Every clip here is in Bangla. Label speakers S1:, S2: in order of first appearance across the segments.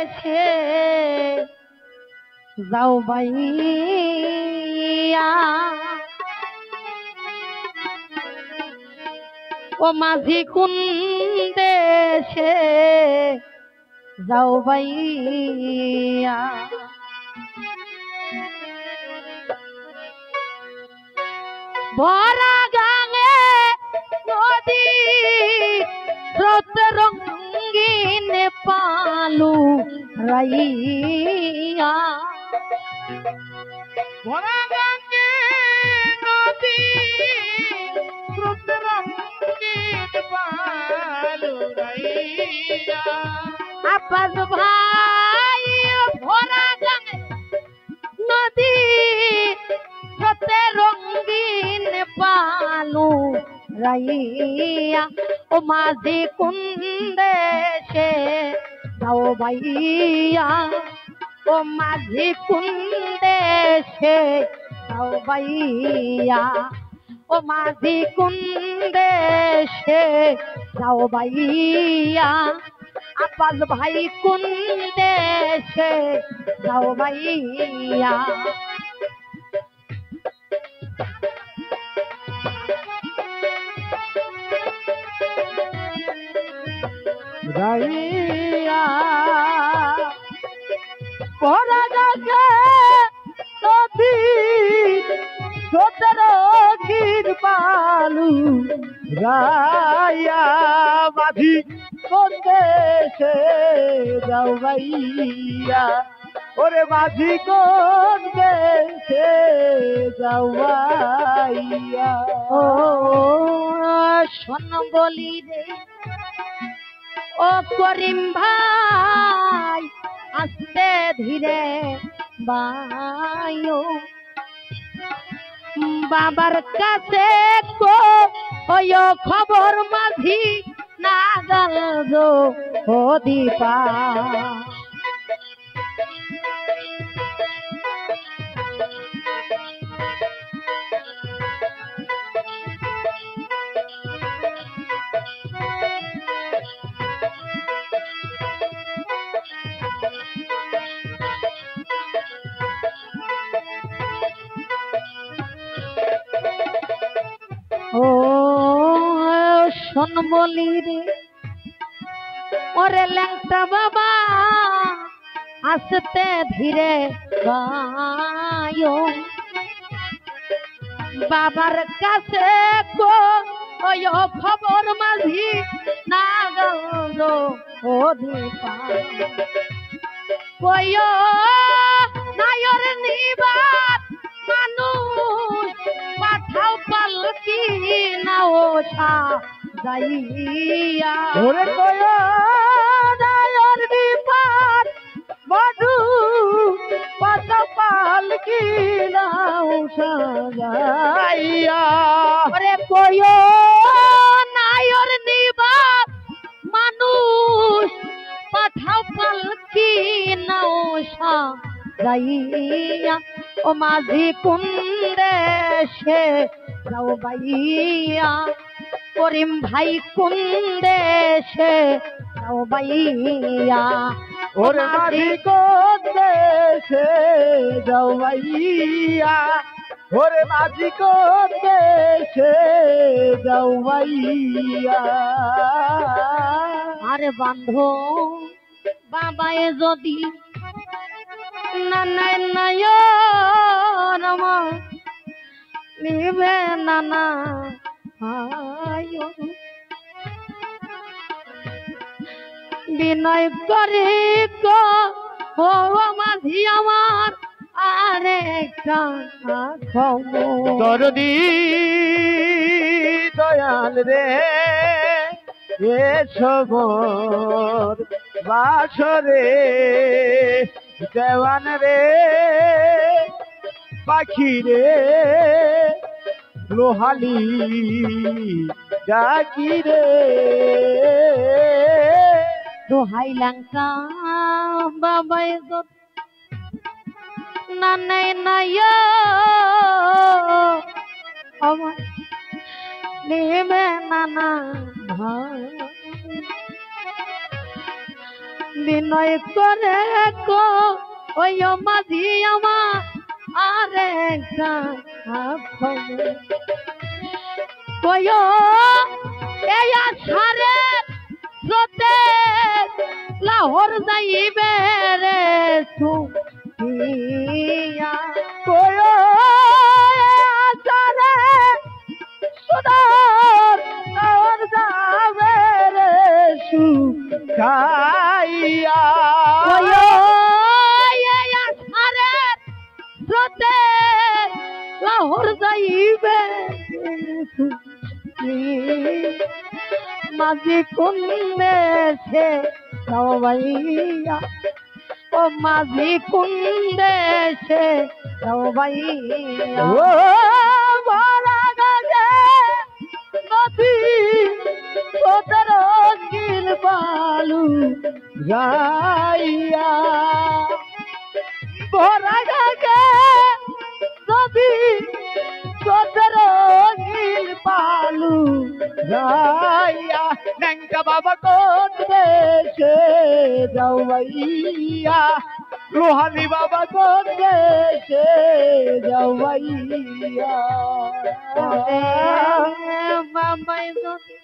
S1: দেশে যাও বাইয়া ও মাঝি কোন দেশে যাও বাইয়া ভরা গাঙে নদী স্রোত রঙ্গিন পালু রাইয়া
S2: ভরা গাঙ্গে নদী স্রোত রঙ্গিন পালু রাইয়া
S1: আপাস ভাই ভরা গাঙে নদী স্রোতে রঙ্গিন পালু রাইয়া ও মাঝি কোন দেশে যাও বাইয়া ও মাঝি কোন দেশে যাও বাইয়া ও মাঝি কোন দেশে যাও বাইয়া আপাস ভাই কোন দেশে যাও বাইয়া
S2: রাইয়া
S1: ভরা গাঙে নদী স্রোতে রঙ্গিন পালু
S2: রাইয়া মাঝি কোন দেশে যাও ভাইয়া ওরে মাঝি কোন দেশে যাও ভাইয়া
S1: ও শোন বলি রে ও করিম ভাই আস্তে ধীরে বায়ো বাবার কাছে কো ওই খবর মাঝি না গেল গো ও দীপা ও শোন বলি রে ওরে ল্যাংটা বাবা আস্তে ধীরে বায়ো বাবার কাছে কো ওই খবর মাঝি না গেল ও দীপা কই নায়র নিবাত মানুষ পাঠাও পালকি না ওঠা যাইয়া
S2: ওরে কয় নায়র নিবাত মধু পাতা পালকি নাও সাজাইয়া
S1: ওরে কই নায়র নিবাত মানুষ পাঠাও পালকি না ওঠা যাইয়া ও মাঝি কোন দেশে যাও বাইয়া করিম ভাই কোন দেশে যাও বাইয়া
S2: ওরে মাঝি কোন দেশে যাও ভাইয়া ওরে মাঝি কোন দেশে যাও ভাইয়া
S1: আরে বান্ধব বাবায় যদি না নাই নাই আমার নিবে নানা বিনয় করি গো ও মাঝি আমার আরেকটা খবর
S2: দরদি দয়াল রে এ সবর বাসরে দেওয়ান রে পাখি রে লোহালি ডাকি রে
S1: দোহাই লঙ্কা বাবাই গো না নাই নাই আমার নেবে নানা বিনয় করে কো ওই মাঝি আমার আরে কয় এই আষাঢ়ে স্রোতে লাহোর যাইবে রে সুখিয়া
S2: কয় আচারে সুদার আর যাবে রে সুখাইয়া
S1: কয় এই আষাঢ়ে স্রোতে লাহোর যাইবে মাঝি কোন দেশে যাও ভাইয়া ও মাঝি কোন দেশে যাও ভাইয়া
S2: ও ভরা গাছে নদী তোদের গিল বালু যাইয়া ভরা গাছে নদী তোদের গিল বালু যাইয়া নঙ্কা বাবা কোন দেশে যাও ভাইয়া লোহানি বাবা কোন দেশে যাও ভাইয়া
S1: বাবাই যদি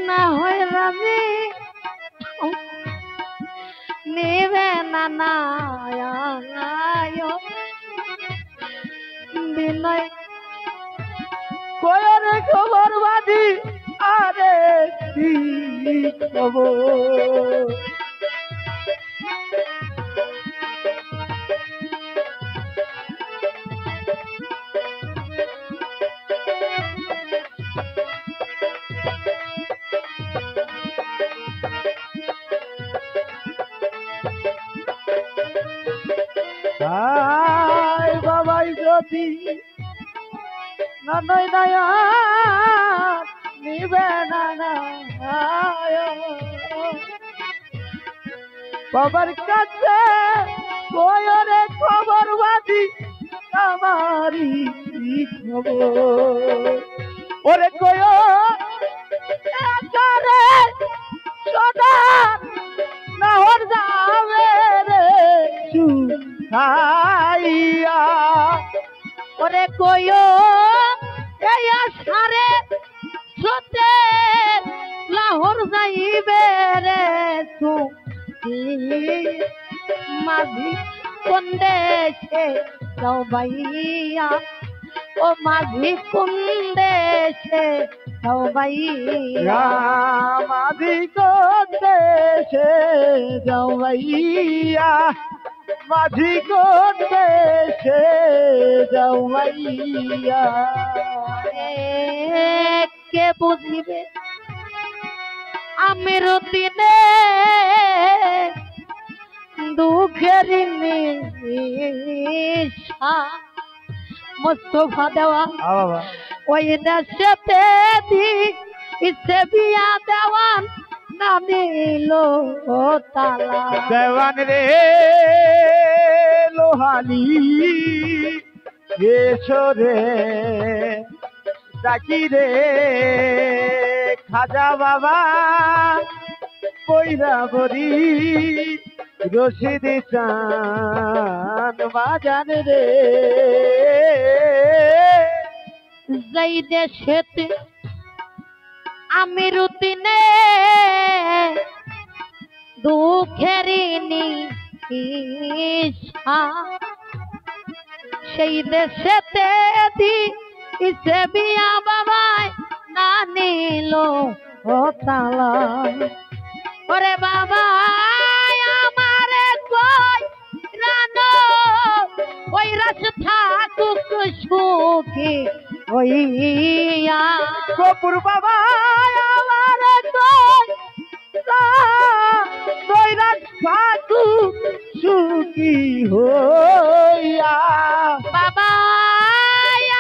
S1: না হয় রাজি নিবে না বিনয়
S2: কয়ের খবর বাদি আরে কি খবর আয় বাবাই যদি নয় নয় নিবে না বাবার কাছে কয়রে খবর বাদি আমারি খবর ওরে কয় আচারে সদা নহর যাবে রে সুখাইয়া
S1: ওরে কয় এই আষাঢ়ে স্রোতে লাহোর যাইবে রে মাঝি কোন দেশে যাও ভাইয়া ও মাঝি কোন দেশে যাও ভাইয়া
S2: মাঝি কোন দেশে যাও ভাইয়া মাঝি কোন দেশে যাও ভাইয়া
S1: কে বুঝিবে আমির দিনে দুঃখের নিশা মুস্তফা দেওয়া ওই দেশেতে ইচ্ছে বিয়া দেওয়ান না দিল তালা
S2: দেওয়ান রে লোহালি এসো রে ডাকি রে খাজা বাবা কইরা বরি রশিদ চান বাজান রে
S1: যেই দেশেতে আমির দিনে দুঃখের নিশা সেই দেশেতে ইসে বিয়া বাবাই না নিল ও তালা ওরে বাবা আমারে কই রানো ওই রাস থাকুক সুখী হইয়া
S2: কপুর বাবা আমারে কই কইরা সাধু সুখী হইয়া
S1: বাবা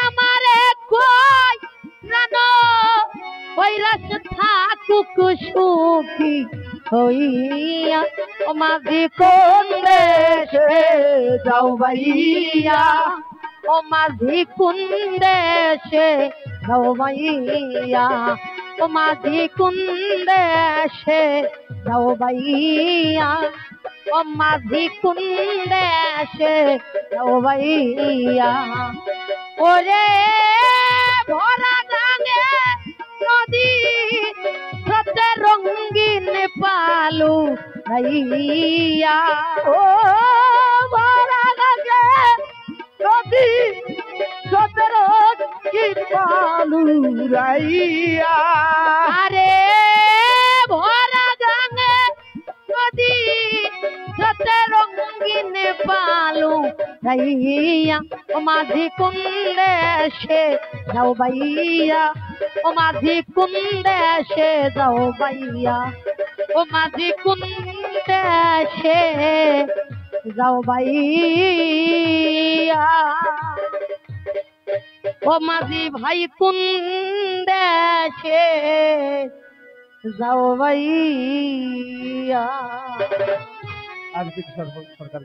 S1: আমারে কই রানো ওই রাস থাকুক সুখী হইয়া ও মাঝি কোন দেশে যাও ভাইয়া ও মাঝি কোন দেশে যাও ভাইয়া ও মাঝি কোন দেশে যাও বাইয়া ও মাঝি কোন দেশে যাও বাইয়া ওরে ভরা গাঙে নদী স্রোতে রঙিন পালু ভাইয়া
S2: ও ভরা গাঙে নদী সতেরো কি পালু রাইয়া
S1: আরে ভরা গাঙে নদী স্রোতে রঙিন পালু ভাইয়া ও মাঝি কোন দেশে যাও বাইয়া ও মাঝি কোন দেশে যাও বাইয়া ও মাঝি কোন দেশে যাও বাইয়া ও মাঝি ভাই কোন দেশে যাও বাইয়া
S2: আর কি সরকার